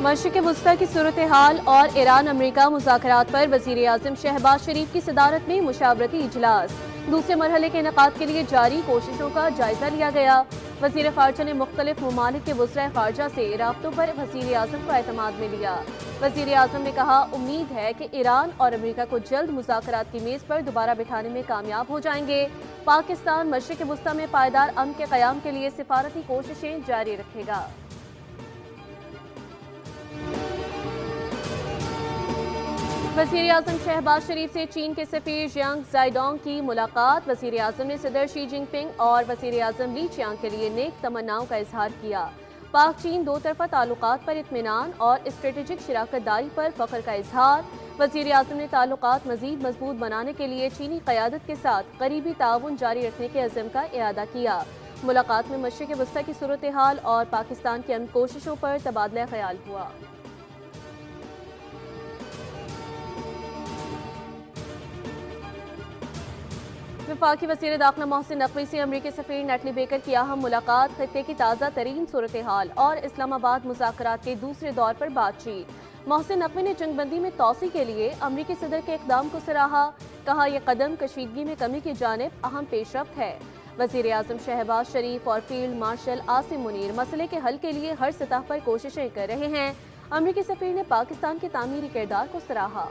मशरिक़ वुस्ता की सूरत हाल और ईरान अमरीका मुज़ाकरात पर वज़ीर आज़म शहबाज शरीफ की सदारत में मुशावरती इजलास। दूसरे मरहले के इनेकाद के लिए जारी कोशिशों का जायजा लिया गया। वज़ीर ख़ारजा ने मुख्तलिफ ममालिक के वज़राए ख़ारजा से राब्तों पर वज़ीर आज़म को एतमाद में लिया। वज़ीर आज़म ने कहा, उम्मीद है कि ईरान और अमरीका को जल्द मुज़ाकरात की मेज़ पर दोबारा बिठाने में कामयाब हो जाएंगे। पाकिस्तान मशरिक़ वुस्ता में पायदार अमन के क़याम के लिए सिफारती कोशिशें जारी रखेगा। वज़ीर आज़म शहबाज शरीफ से चीन के सफ़ीर जियांग ज़ाइडोंग की मुलाकात। वज़ीर आज़म ने सदर शी जिनपिंग और वज़ीर आज़म ली चियांग के लिए नेक तमन्नाओं का इजहार किया। पाक चीन दो तरफ़ा ताल्लुकात पर इत्मीनान और स्ट्रेटेजिक शराकतदारी पर फ़ख्र का इजहार। वज़ीर आज़म ने ताल्लुकात मज़ीद मजबूत बनाने के लिए चीनी क़यादत के साथ करीबी ताउन जारी रखने के अज़्म का इरादा किया। मुलाकात में मशरिक़ वुस्ता की सूरत हाल और पाकिस्तान की अमन कोशिशों पर तबादला ख्याल हुआ। वफाकी वज़ीर दाखिला मोहसिन नकवी से अमरीकी सफ़ीर नेटली बेकर की अहम मुलाकात। खत्ते की ताज़ा तरीन सूरत हाल और इस्लामाबाद मुज़ाकरात के दूसरे दौर पर बातचीत। मोहसिन नकवी ने जंगबंदी में तोसी के लिए अमरीकी सदर के इक़दाम को सराहा। कहा, यह कदम कशीदगी में कमी की जानिब अहम पेशरफ्त है। वज़ीर आज़म शहबाज शरीफ और फील्ड मार्शल आसिम मुनीर मसले के हल के लिए हर सतह पर कोशिशें कर रहे हैं। अमरीकी सफ़ीर ने पाकिस्तान के तामीरी किरदार को सराहा।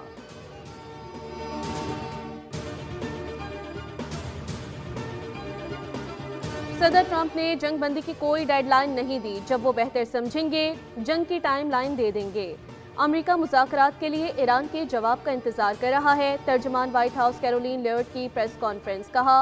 सदर ट्रंप ने जंग बंदी की कोई डेडलाइन नहीं दी, जब वो बेहतर समझेंगे जंग की टाइम लाइन दे देंगे। अमेरिका मुज़ाकरात के लिए ईरान के जवाब का इंतजार कर रहा है। तर्जुमान व्हाइट हाउस कैरोलिन लेविट की प्रेस कॉन्फ्रेंस। कहा,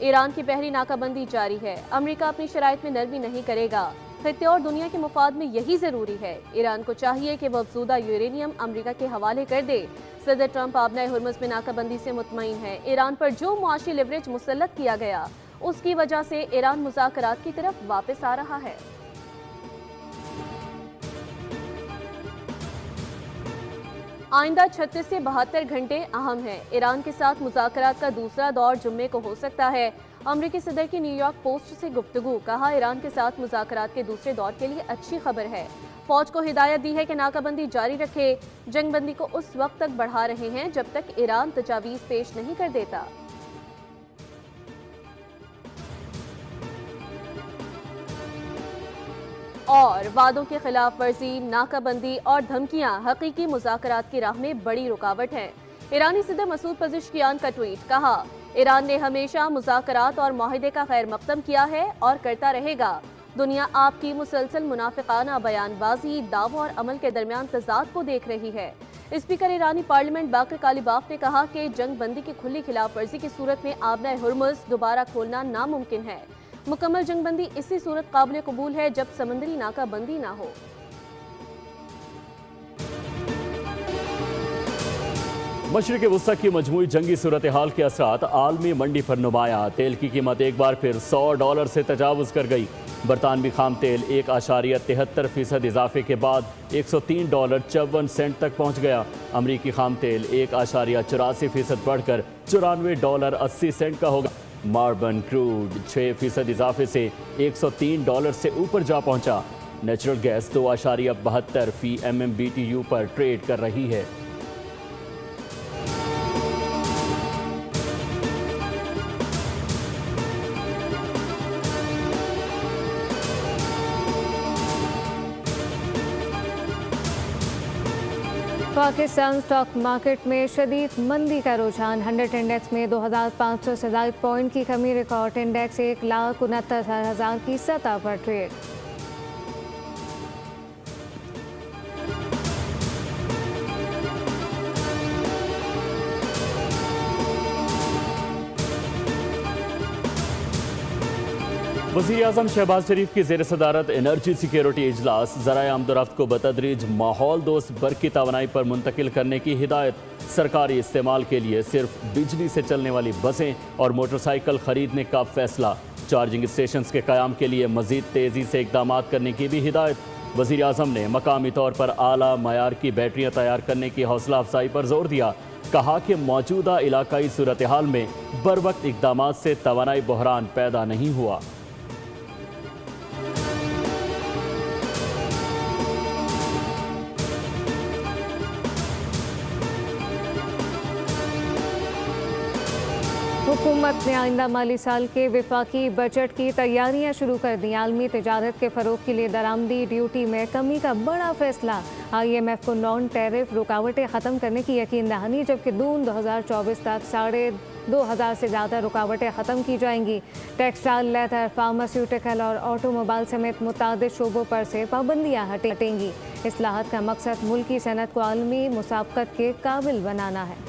ईरान की बहरी नाकाबंदी जारी है। अमेरिका अपनी शराइत में नरमी नहीं करेगा। खित्ते और दुनिया के मुफाद में यही जरूरी है। ईरान को चाहिए कि वह अफजूदा यूरेनियम अमेरिका के हवाले कर दे। सदर ट्रंप आबना हुर्मुज़ में नाकाबंदी से मुतमईन है। ईरान पर जो मुआशी लिवरेज मुसल्लत किया गया, उसकी वजह से ईरान मुज़ाकरात की तरफ वापस आ रहा है। आइंदा 36 से 72 घंटे अहम है। ईरान के साथ मुज़ाकरात का दूसरा दौर जुम्मे को हो सकता है। अमरीकी सदर की न्यूयॉर्क पोस्ट से गुफ्तगू। कहा, ईरान के साथ मुज़ाकरात के दूसरे दौर के लिए अच्छी खबर है। फौज को हिदायत दी है कि नाकाबंदी जारी रखे। जंगबंदी को उस वक्त तक बढ़ा रहे हैं जब तक ईरान तजावीज़ पेश नहीं कर देता। और वादों की खिलाफ वर्जी, नाकाबंदी और धमकियां हकीकी मुज़ाकरात की राह में बड़ी रुकावट हैं। ईरानी सदर मसूद पज़ेश्कियान का ट्वीट। कहा, ईरान ने हमेशा मुज़ाकरात और माहिदे का खैर मकदम किया है और करता रहेगा। दुनिया आपकी मुसलसल मुनाफिकाना बयानबाजी, दावों और अमल के दरमियान तजाद को देख रही है। स्पीकर ईरानी पार्लियामेंट बाकर कालिबाफ ने कहा कि जंग बंदी की खुली खिलाफ वर्जी की सूरत में आबना हुर्मुज़ दोबारा खोलना नामुमकिन है। मुकम्मल जंगबंदी इसी सूरत काबिल कबूल है जब समंदरी नाकाबंदी ना हो। मशरिक़ वुस्ता की मजमूई जंगी सूरत हाल के असरात आलमी मंडी पर नुमाया। तेल की कीमत एक बार फिर $100 से तजावुज कर गई। बरतानवी खाम तेल 1.73% इजाफे के बाद $103.54 तक पहुँच गया। अमरीकी खाम तेल 1.84% बढ़कर $94.80 का होगा। मार्बन क्रूड 6% इजाफे से $103 से ऊपर जा पहुंचा। नेचुरल गैस 2.72 फी MMBTU पर ट्रेड कर रही है। पाकिस्तान स्टॉक मार्केट में शदीद मंदी का रुझान। 100 इंडेक्स में 2500 से ज़ायद पॉइंट की कमी। रिकॉर्ड इंडेक्स 1,69,000 की सतह पर ट्रेड। वज़ीर आज़म शहबाज शरीफ की ज़ेर सदारत एनर्जी सिक्योरिटी इजलास। ज़राए आमदोरफ्त को बतदरीज माहौल दोस्त बरकी तवानाई पर मुंतकिल करने की हिदायत। सरकारी इस्तेमाल के लिए सिर्फ बिजली से चलने वाली बसें और मोटरसाइकिल खरीदने का फैसला। चार्जिंग स्टेशन के क़याम के लिए मज़ीद तेज़ी से इक़दाम करने की भी हिदायत। वज़ीर आज़म ने मकामी तौर पर आला मयार की बैटरियाँ तैयार करने की हौसला अफजाई पर जोर दिया। कहा कि मौजूदा इलाकाई सूरत हाल में बर वक्त इक़दाम से तवानाई बहरान पैदा नहीं हुआ। हुकूमत ने आइंदा माली साल के विफाकी बजट की तैयारियां शुरू कर दी। आलमी तिजारत के फ़रोग के लिए दरामदी ड्यूटी में कमी का बड़ा फैसला। IMF को नॉन टैरिफ रुकावटें ख़त्म करने की यकीन दहानी, जबकि जून 2024 तक 2,500 से ज़्यादा रुकावटें ख़त्म की जाएंगी। टेक्सटाइल, लेदर, फार्मास्यूटिकल और ऑटोमोबाइल समेत मुतादिद शोबों पर से पाबंदियाँ हटेंगी। इस्लाहत का मकसद मुल्की सनत को आलमी मुसाबकत के काबिल बनाना है।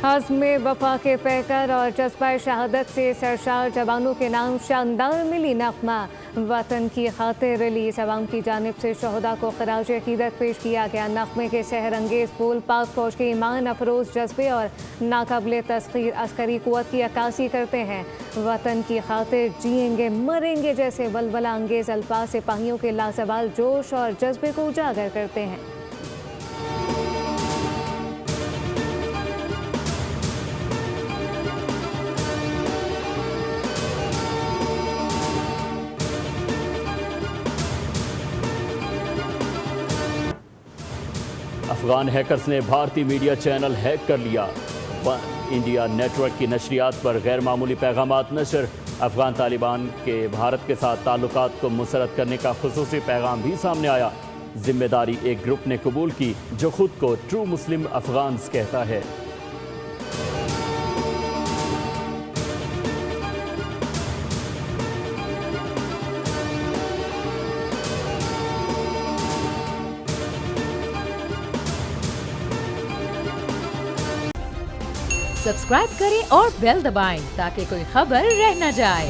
हज़्म वफा के पैकर और जज्बा शहादत से सरशार जवानों के नाम शानदार मिली नग़मा। वतन की खातिर रिलीज अवाम की जानिब से शहदा को खराज अकीदत पेश किया गया। नग़मे के शहर अंगेज़ बोल पाक फौज के ईमान अफरोज़ जज्बे और नाकाबिले तस्खीर अस्करी क़ुव्वत की अक्कासी करते हैं। वतन की खातिर जिएंगे मरेंगे जैसे वलवला अंगेज़ अल्फाज सिपाहियों के लाजवाल जोश और जज्बे को उजागर करते हैं। अफगान हैकर्स ने भारतीय मीडिया चैनल हैक कर लिया। वन इंडिया नेटवर्क की नशरियात पर गैर मामूली पैगामात नशर। अफगान तालिबान के भारत के साथ ताल्लुकात को मुसरत करने का खुसूसी पैगाम भी सामने आया। जिम्मेदारी एक ग्रुप ने कबूल की जो खुद को ट्रू मुस्लिम अफगान्स कहता है। सब्सक्राइब करें और बेल दबाएं ताकि कोई खबर रह न जाए।